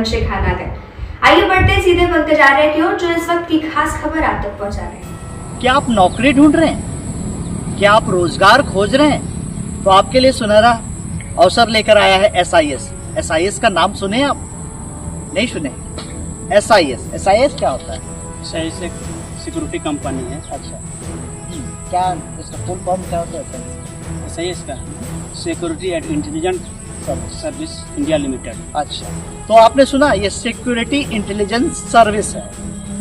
रघुवंशी खाना दें। आइए बढ़ते हैं सीधे पंकज आर्य की ओर, जो इस वक्त की खास खबर आप तक पहुंचा रहे हैं। क्या आप नौकरी ढूंढ रहे हैं? क्या आप रोजगार खोज रहे हैं? तो आपके लिए सुनहरा अवसर लेकर आया है SIS। SIS का नाम सुने आप? नहीं सुने? SIS क्या होता है? SIS एक सिक्योरिटी कंपनी है। अच्छा, क्या इसका फुल फॉर्म क्या होता है? SIS का security and intelligence service India limited. अच्छा, तो आपने सुना, ये सिक्योरिटी इंटेलिजेंस सर्विस है।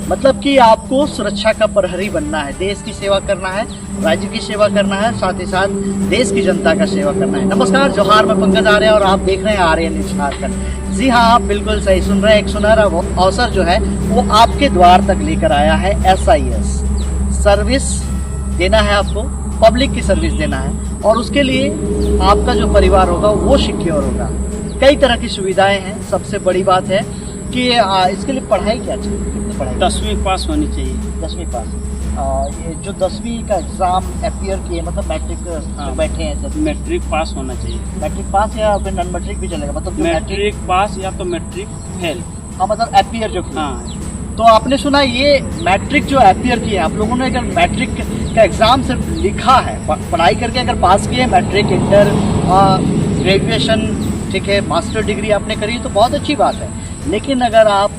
मतलब कि आपको सुरक्षा का प्रहरी बनना है, देश की सेवा करना है, राज्य की सेवा करना है, साथ ही साथ देश की जनता का सेवा करना है। नमस्कार, जोहार, मैं पंकज आर्य और आप देख रहे हैं आर्य न्यूज झारखंड। जी हाँ, आप बिल्कुल सही सुन रहे हैं। एक सुनहरा अवसर जो है वो आपके द्वार तक लेकर आया है SIS। सर्विस देना है आपको, पब्लिक की सर्विस देना है, और उसके लिए आपका जो परिवार होगा वो सिक्योर होगा। कई तरह की सुविधाएं हैं। सबसे बड़ी बात है कि इसके लिए पढ़ाई क्या चाहिए? कितनी पढ़ाई? 10वीं पास होनी चाहिए। 10वीं पास। ये जो 10वीं का एग्जाम अपियर किए, मतलब मैट्रिक बैठे हैं सब, मैट्रिक पास होना चाहिए। मैट्रिक पास या फिर नॉन मैट्रिक भी चलेगा? मतलब मैट्रिक पास या तो मैट्रिक फेल। हाँ, मतलब अपियर जो किया। हाँ, तो आपने सुना, ये मैट्रिक जो अपियर किए, आप लोगों ने अगर मैट्रिक का एग्जाम सिर्फ लिखा है, पढ़ाई करके अगर पास किए, मैट्रिक, इंटर, ग्रेजुएशन, ठीक है, मास्टर डिग्री आपने करी तो बहुत अच्छी बात है। लेकिन अगर आप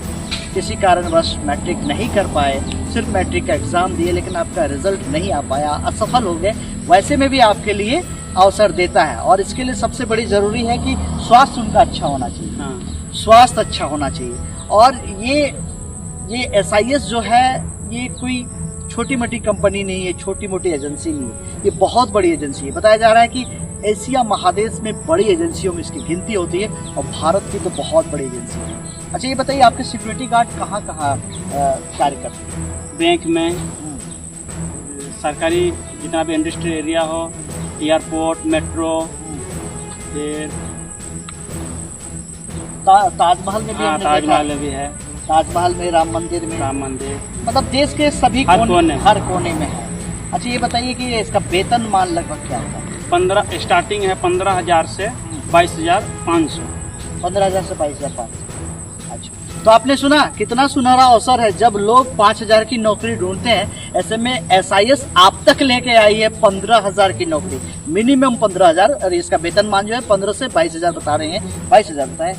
किसी कारणवश मैट्रिक नहीं कर पाए, सिर्फ मैट्रिक का एग्जाम दिए लेकिन आपका रिजल्ट नहीं आ पाया, असफल हो गए, वैसे में भी आपके लिए अवसर देता है। और इसके लिए सबसे बड़ी जरूरी है कि स्वास्थ्य उनका अच्छा होना चाहिए। हाँ। स्वास्थ्य अच्छा होना चाहिए। और ये SIS जो है, ये कोई छोटी मोटी कंपनी नहीं है, छोटी मोटी एजेंसी नहीं है, ये बहुत बड़ी एजेंसी है। बताया जा रहा है कि एशिया महादेश में बड़ी एजेंसियों में इसकी गिनती होती है, और भारत की तो बहुत बड़ी एजेंसी है। अच्छा, ये बताइए, आपके सिक्योरिटी गार्ड कहाँ कहाँ कार्य करते हैं? बैंक में, सरकारी जितना भी इंडस्ट्रियल एरिया हो, एयरपोर्ट, मेट्रो, फिर ताजमहल में भी हमने देखा। ताजमहल भी है, ताजमहल में, राम मंदिर में, राम मंदिर, मतलब देश के सभी हर कोने में है। अच्छा, ये बताइए कि इसका वेतनमान लगभग क्या होता है? 15 स्टार्टिंग है 15,000 से 22,500। 15,000 से 22,500। अच्छा, तो आपने सुना, कितना सुनहरा अवसर है। जब लोग 5,000 की नौकरी ढूंढते हैं, ऐसे में SIS आप तक लेके आई है 15,000 की नौकरी, मिनिमम 15,000। और इसका वेतनमान जो है 15 से 22,000 बता रहे हैं। 22,000 बताए,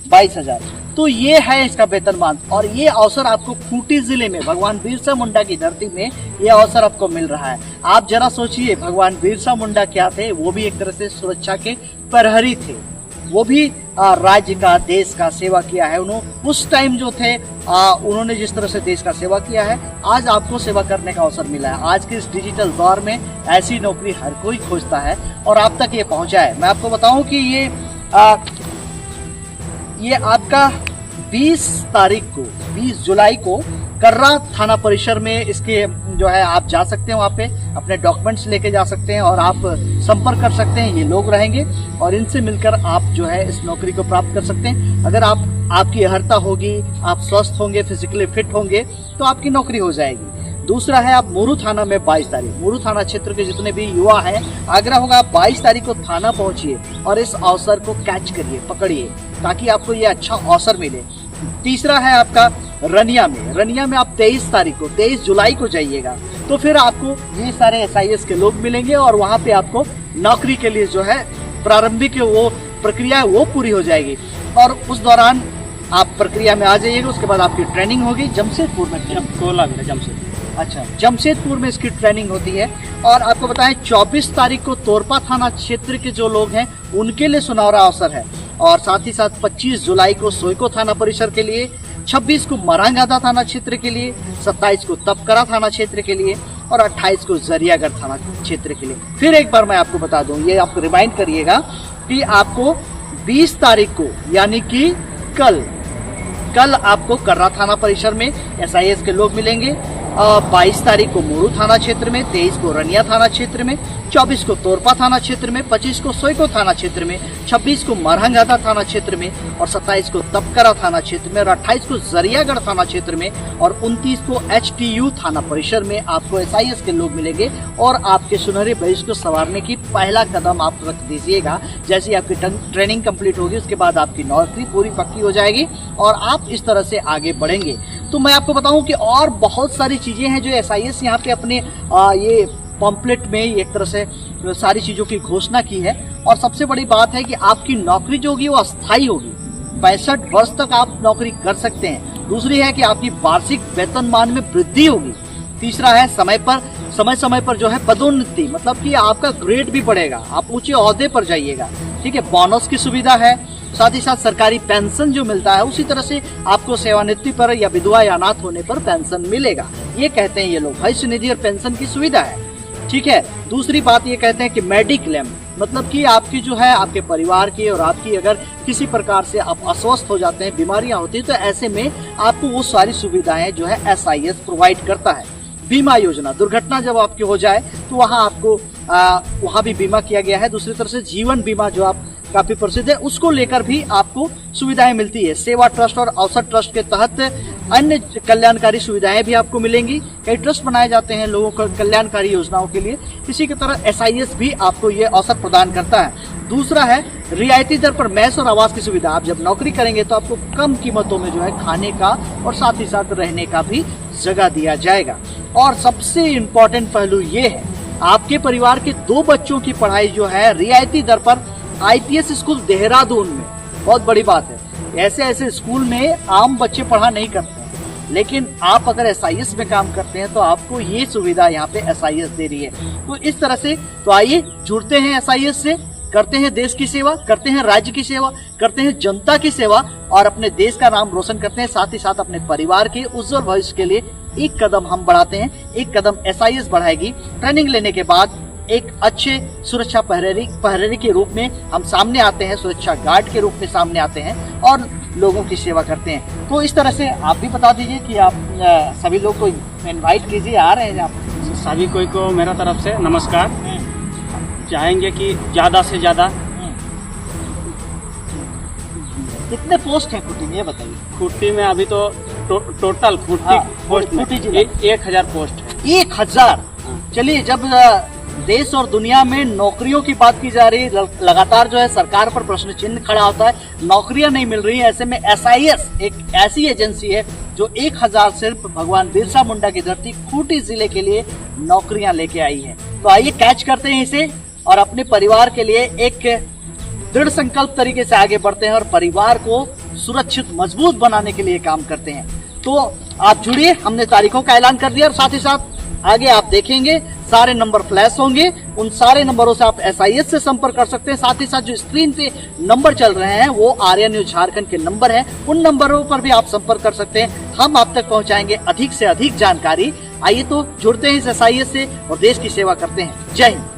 22,000। तो ये है इसका वेतनमान। और ये अवसर आपको खूंटी जिले में, भगवान बिरसा मुंडा की धरती में ये अवसर आपको मिल रहा है। आप जरा सोचिए, भगवान बिरसा मुंडा क्या थे? वो भी एक तरह से सुरक्षा के प्रहरी थे। वो भी राज्य का, देश का सेवा किया है। उन्होंने उस टाइम जो थे, उन्होंने जिस तरह से देश का सेवा किया है, आज आपको सेवा करने का अवसर मिला है। आज के इस डिजिटल दौर में ऐसी नौकरी हर कोई खोजता है, और आप तक ये पहुंचा है। मैं आपको बताऊं कि ये आपका 20 तारीख को, 20 जुलाई को कर्रा थाना परिसर में इसके जो है आप जा सकते हैं। वहाँ पे अपने डॉक्यूमेंट्स लेके जा सकते हैं और आप संपर्क कर सकते हैं। ये लोग रहेंगे और इनसे मिलकर आप जो है इस नौकरी को प्राप्त कर सकते हैं। अगर आपकी अर्हता होगी, आप स्वस्थ होंगे, फिजिकली फिट होंगे, तो आपकी नौकरी हो जाएगी। दूसरा है, आप मोरू थाना में 22 तारीख, मोरू थाना क्षेत्र के जितने भी युवा हैं, आग्रह होगा आप 22 तारीख को थाना पहुंचिए और इस अवसर को कैच करिए, पकड़िए, ताकि आपको ये अच्छा अवसर मिले। तीसरा है आपका रनिया में आप 23 तारीख को, 23 जुलाई को जाइएगा, तो फिर आपको ये सारे SIS के लोग मिलेंगे और वहाँ पे आपको नौकरी के लिए जो है प्रारंभिक वो प्रक्रिया है वो पूरी हो जाएगी। और उस दौरान आप प्रक्रिया में आ जाइएगा। उसके बाद आपकी ट्रेनिंग होगी जमशेदपुर में। जमशेदपुर। अच्छा, जमशेदपुर में इसकी ट्रेनिंग होती है। और आपको बताएं, 24 तारीख को तोरपा थाना क्षेत्र के जो लोग हैं उनके लिए सुनहरा अवसर है। और साथ ही साथ 25 जुलाई को सोयको थाना परिसर के लिए, 26 को मरांगादा थाना क्षेत्र के लिए, 27 को तपकरा थाना क्षेत्र के लिए और 28 को जरियागढ़ थाना क्षेत्र के लिए। फिर एक बार मैं आपको बता दूं, ये आपको रिमाइंड करिएगा कि आपको 20 तारीख को, यानी कि कल आपको कर्रा थाना परिसर में SIS के लोग मिलेंगे। 22 तारीख को मोरू थाना क्षेत्र में, 23 को रनिया थाना क्षेत्र में, 24 को तोरपा थाना क्षेत्र में, 25 को सोईको थाना क्षेत्र में, 26 को मरहंगाता थाना क्षेत्र में और 27 को तपकरा थाना क्षेत्र में और 28 को जरियागढ़ थाना क्षेत्र में और 29 को HTU थाना परिसर में आपको SIS के लोग मिलेंगे और आपके सुनहरे भविष्य को संवारने की पहला कदम आप रख दीजिएगा। जैसे आपकी ट्रेनिंग कंप्लीट होगी उसके बाद आपकी नौकरी पूरी पक्की हो जाएगी और आप इस तरह से आगे बढ़ेंगे। तो मैं आपको बताऊं कि और बहुत सारी चीजें हैं जो SIS यहाँ पे अपने ये पम्पलेट में एक तरह से सारी चीजों की घोषणा की है। और सबसे बड़ी बात है कि आपकी नौकरी जो होगी वो अस्थायी होगी, 65 वर्ष तक आप नौकरी कर सकते हैं। दूसरी है कि आपकी वार्षिक वेतनमान में वृद्धि होगी। तीसरा है समय पर जो है पदोन्नति, मतलब कि आपका ग्रेड भी बढ़ेगा, आप ऊंचे ओहदे पर जाइएगा। ठीक है, बोनस की सुविधा है, साथ ही साथ सरकारी पेंशन जो मिलता है उसी तरह से आपको सेवानिवृत्ति पर या विधवा या अनाथ होने पर पेंशन मिलेगा। ये कहते हैं ये लोग भविष्य निधि और पेंशन की सुविधा है। ठीक है, दूसरी बात ये कहते हैं कि मेडिक्लेम, मतलब कि आपकी जो है आपके परिवार की और आपकी अगर किसी प्रकार से आप अस्वस्थ हो जाते हैं, बीमारियां होती है, तो ऐसे में आपको वो सारी सुविधाएं जो है SIS प्रोवाइड करता है। बीमा योजना, दुर्घटना जब आपकी हो जाए तो वहाँ आपको वहाँ भी बीमा किया गया है। दूसरी तरफ से जीवन बीमा जो आप काफी प्रसिद्ध है उसको लेकर भी आपको सुविधाएं मिलती है। सेवा ट्रस्ट और अवसर ट्रस्ट के तहत अन्य कल्याणकारी सुविधाएं भी आपको मिलेंगी। कई ट्रस्ट बनाए जाते हैं लोगों को कल्याणकारी योजनाओं के लिए, इसी की तरह SIS भी आपको ये अवसर प्रदान करता है। दूसरा है रियायती दर पर मैस और आवास की सुविधा। आप जब नौकरी करेंगे तो आपको कम कीमतों में जो है खाने का और साथ ही साथ रहने का भी जगह दिया जाएगा। और सबसे इम्पोर्टेंट पहलू ये है, आपके परिवार के 2 बच्चों की पढ़ाई जो है रियायती दर पर IPS स्कूल देहरादून में, बहुत बड़ी बात है। ऐसे स्कूल में आम बच्चे पढ़ा नहीं करते हैं, लेकिन आप अगर SIS में काम करते हैं तो आपको ये सुविधा यहाँ पे SIS दे रही है। तो इस तरह से तो आइए जुड़ते हैं SIS से, करते हैं देश की सेवा, करते हैं राज्य की सेवा, करते हैं जनता की सेवा और अपने देश का नाम रोशन करते हैं। साथ ही साथ अपने परिवार के उज्जवल भविष्य के लिए एक कदम हम बढ़ाते हैं, एक कदम SIS बढ़ाएगी। ट्रेनिंग लेने के बाद एक अच्छे सुरक्षा पहरेरी के रूप में हम सामने आते हैं, सुरक्षा गार्ड के रूप में सामने आते हैं और लोगों की सेवा करते हैं। तो इस तरह से आप भी बता दीजिए कि आप सभी लोग को इनवाइट कीजिए, आ रहे हैं आप सभी कोई को मेरा तरफ से नमस्कार। चाहेंगे कि ज़्यादा से ज़्यादा। कितने पोस्ट हैं खूंटी में ये बताइए? खूंटी में अभी तो टोटल खूंटी पोस्ट में 1000 पोस्ट है। 1000। चलिए, जब देश और दुनिया में नौकरियों की बात की जा रही है, लगातार जो है सरकार पर प्रश्न चिन्ह खड़ा होता है, नौकरियां नहीं मिल रही हैं, ऐसे में SIS एक ऐसी एजेंसी है जो 1000 सिर्फ भगवान बिरसा मुंडा की धरती खूंटी जिले के लिए नौकरियां लेके आई है। तो आइए कैच करते हैं इसे और अपने परिवार के लिए एक दृढ़ संकल्प तरीके से आगे बढ़ते हैं और परिवार को सुरक्षित मजबूत बनाने के लिए काम करते हैं। तो आप जुड़िए, हमने तारीखों का ऐलान कर दिया और साथ ही साथ आगे आप देखेंगे सारे नंबर फ्लैश होंगे, उन सारे नंबरों से आप SIS से संपर्क कर सकते हैं। साथ ही साथ जो स्क्रीन पे नंबर चल रहे हैं वो आर्या न्यूज झारखंड के नंबर हैं, उन नंबरों पर भी आप संपर्क कर सकते हैं। हम आप तक पहुंचाएंगे अधिक से अधिक जानकारी। आइए तो जुड़ते हैं इस SIS से और देश की सेवा करते हैं। जय हिंद।